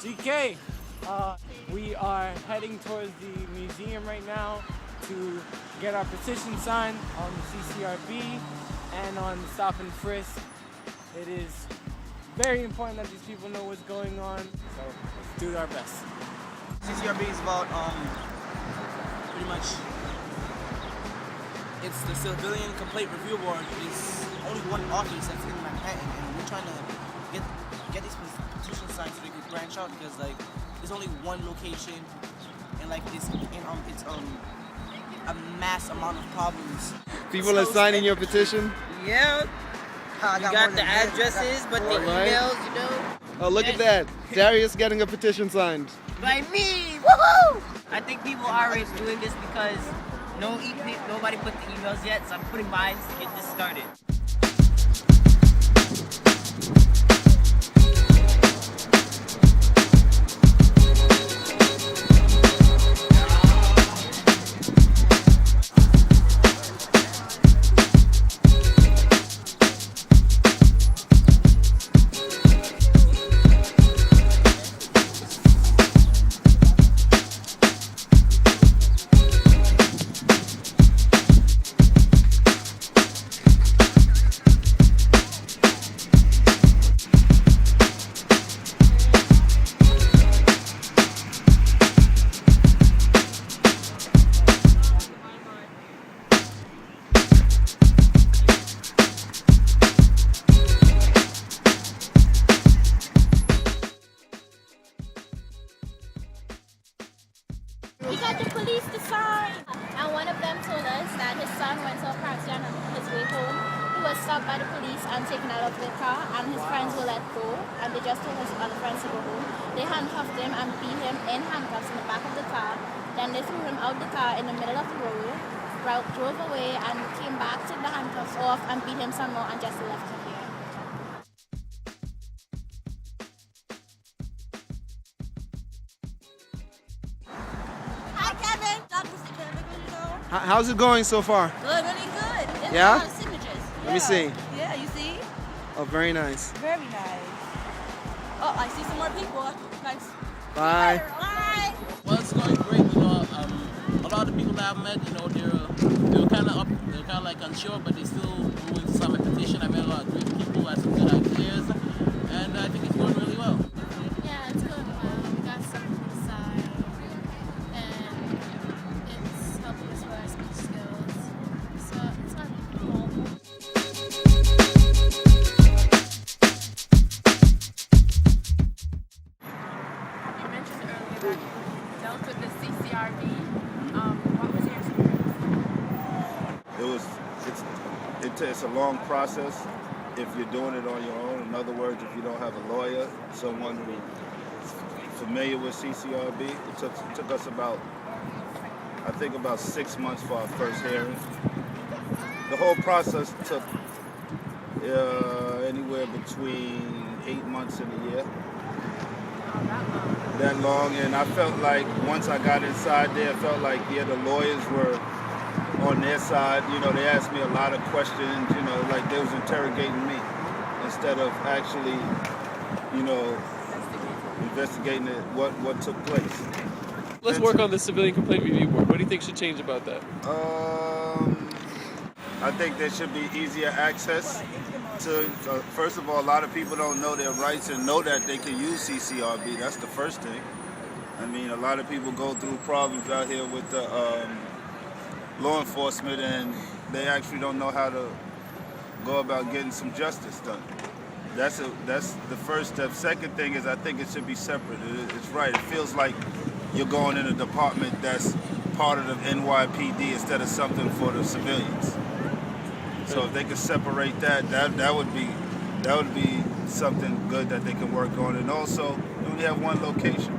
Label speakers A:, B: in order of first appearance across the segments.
A: GK, we are heading towards the museum right now to get our petition signed on the CCRB and on the Stop and Frisk. It is very important that these people know what's going on, so let's do our best.
B: CCRB is about pretty much, it's the Civilian Complaint Review Board. It's only one office that's in Manhattan, and we're trying to get these petition signed so they can branch out, because like there's only one location, and like it's a mass amount of problems.
C: People are signing your petition?
D: Yeah. You got the addresses, but the emails, you know.
C: Oh, look at that. Darius getting a petition signed.
D: By me! Woohoo! I think people are already doing this because nobody put the emails yet, so I'm putting mine to get this started.
E: We got the police to sign, and one of them told us that his son went to a party on his way home. He was stopped by the police and taken out of the car, and his friends were let go, and they just told his other friends to go home. They handcuffed him and beat him in handcuffs in the back of the car. Then they threw him out the car in the middle of the road, drove away, and came back, took the handcuffs off, and beat him some more, and just left him here.
C: How's it going so far?
F: Good, really good. There's
C: Yeah?
F: a lot of signatures.
C: Let me see.
F: Yeah, you see?
C: Oh, very nice.
F: Very nice. Oh, I see some more people. Nice.
C: Bye.
F: Bye.
B: Well, it's going great. You know, a lot of the people that I've met, you know, they're kind of like unsure, but they still willing to sign a petition. I met a lot of great people who have some good ideas, and I think it's going really well.
E: Yeah, it's going well. We got something to sign, and it's helping us with our speech skills. So it's not normal.
G: You mentioned earlier that you dealt with the CCRB. What was your experience?
H: It's a long process if you're doing it on your own. In other words, if you don't have a lawyer, someone who's familiar with CCRB, it took us about 6 months for our first hearing. The whole process took anywhere between 8 months and a year. That long, and I felt like once I got inside there, I felt like the lawyers were on their side. You know, they asked me a lot of questions, you know, like they was interrogating me instead of actually, you know, investigating what took place.
I: Let's work on the Civilian Complaint Review Board. What do you think should change about that?
H: I think there should be easier access to, first of all, a lot of people don't know their rights and know that they can use CCRB. That's the first thing. I mean, a lot of people go through problems out here with the law enforcement, and they actually don't know how to go about getting some justice done. That's the first step. Second thing is I think it should be separate. It's right. It feels like you're going in a department that's part of the NYPD instead of something for the civilians. So if they could separate that would be something good that they can work on. And also, you only have one location.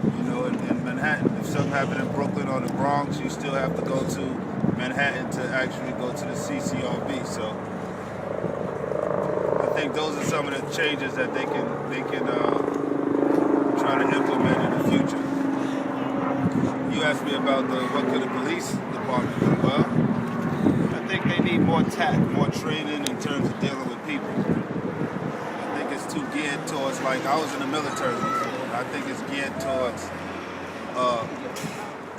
H: You know, in Manhattan. If something happened in Brooklyn or the Bronx, you still have to go to Manhattan to actually go to the CCRB. So I think those are some of the changes that they can try to implement in the future. You asked me about what could the police department do. Well, I think they need more tact, more training in terms of dealing with people. I think it's too geared towards, like, I was in the military before. I think it's geared towards,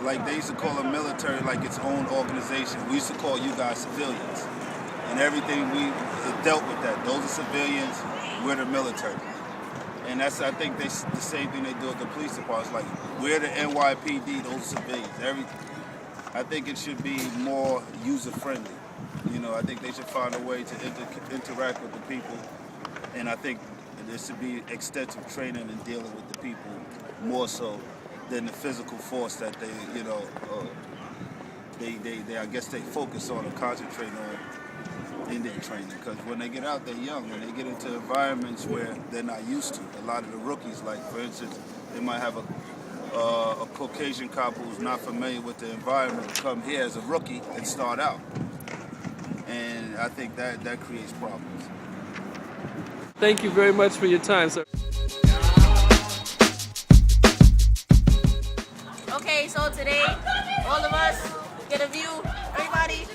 H: like they used to call the military like its own organization. We used to call you guys civilians. And everything we dealt with that. Those are civilians, we're the military. And that's, I think, the same thing they do at the police department. Like, we're the NYPD, those are civilians. I think it should be more user-friendly. You know, I think they should find a way to interact with the people. And I think there should be extensive training in dealing with the people more so than the physical force that they, you know, I guess they focus on or concentrate on in their training. Because when they get out, they're young. When they get into environments where they're not used to, a lot of the rookies, like for instance, they might have a Caucasian cop who's not familiar with the environment come here as a rookie and start out. And I think that creates problems.
I: Thank you very much for your time, sir.
F: Okay, so today, all of us get a view. Everybody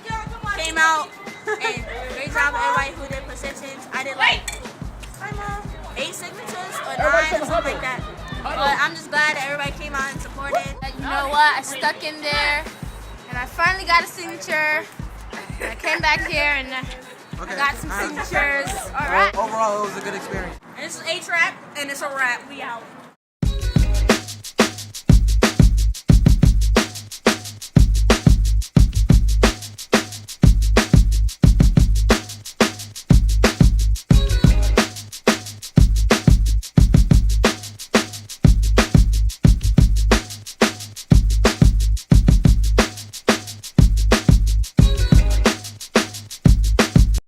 F: came out, and great job everybody who did petitions. I did like 8 signatures or 9 or something like that. But I'm just glad that everybody came out and supported. You know what? I stuck in there, and I finally got a signature. I came back here and I got some signatures. All right.
J: Overall, it was a good experience.
F: And this is HRAP, and it's a wrap. We out.